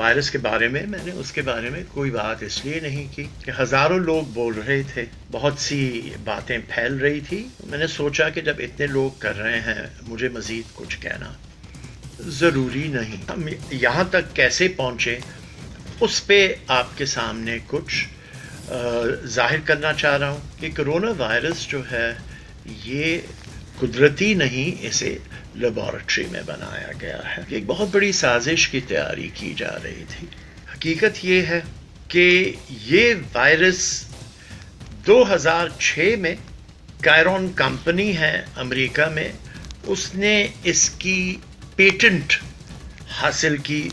Virus کے بارے میں نے اس کے بارے میں کوئی بات اس لیے نہیں کی کہ ہزاروں لوگ بول رہے تھے، بہت سی باتیں پھیل رہی تھی. میں نے سوچا کہ جب اتنے لوگ کر رہے ہیں مجھے مزید کچھ کہنا ضروری نہیں. ہم یہاں تک کیسے پہنچے اس پہ آپ کے سامنے کچھ ظاہر کرنا چاہ رہا ہوں کہ کرونا وائرس جو ہے یہ قدرتی نہیں، اسے لیبارٹری میں بنایا گیا ہے. ایک بہت بڑی سازش کی تیاری کی جا رہی تھی. حقیقت یہ ہے کہ یہ وائرس 2006 میں کائرون کمپنی ہے امریکہ میں، اس نے اس کی پیٹنٹ حاصل کی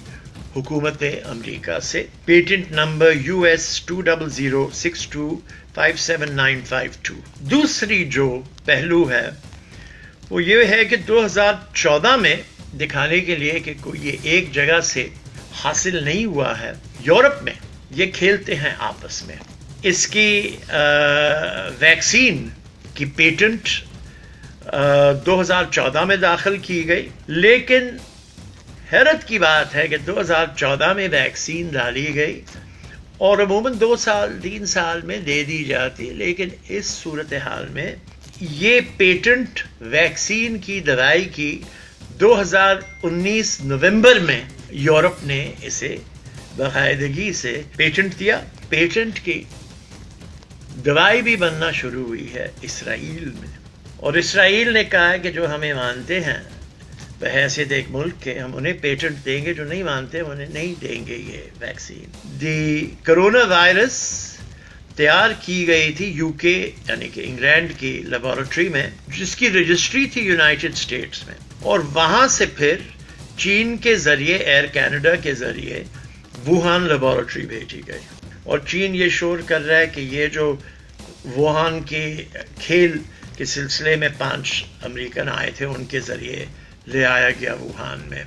حکومت امریکہ سے. Patent number US 20062579552. دوسری جو پہلو ہے وہ یہ ہے کہ 2014 میں دکھانے کے لیے کہ کوئی یہ ایک جگہ سے حاصل نہیں ہوا ہے، یورپ میں یہ کھیلتے ہیں آپس میں. اس کی ویکسین کی پیٹنٹ 2014 میں داخل کی گئی، لیکن حیرت کی بات ہے کہ 2014 میں ویکسین ڈالی گئی اور عموماً 2 سال 3 سال میں دے دی جاتی، لیکن اس صورتحال میں یہ پیٹنٹ ویکسین کی دوائی کی 2019 نومبر میں یورپ نے اسے باقاعدگی سے پیٹنٹ دیا. پیٹنٹ کی دوائی بھی بننا شروع ہوئی ہے اسرائیل میں، اور اسرائیل نے کہا ہے کہ جو ہمیں مانتے ہیں بحیثیت ایک ملک کے، ہم انہیں پیٹنٹ دیں گے، جو نہیں مانتے انہیں نہیں دیں گے یہ ویکسین. دی کرونا وائرس تیار کی گئی تھی UK یعنی کہ انگلینڈ کی لیبارٹری میں، جس کی رجسٹری تھی یونائٹڈ اسٹیٹس میں، اور وہاں سے پھر چین کے ذریعے ایئر کینیڈا کے ذریعے ووہان لیبارٹری بھیجی گئی. اور چین یہ شور کر رہا ہے کہ یہ جو ووہان کے کھیل کے سلسلے میں 5 امریکن آئے تھے ان کے ذریعے لے آیا گیا ووہان میں.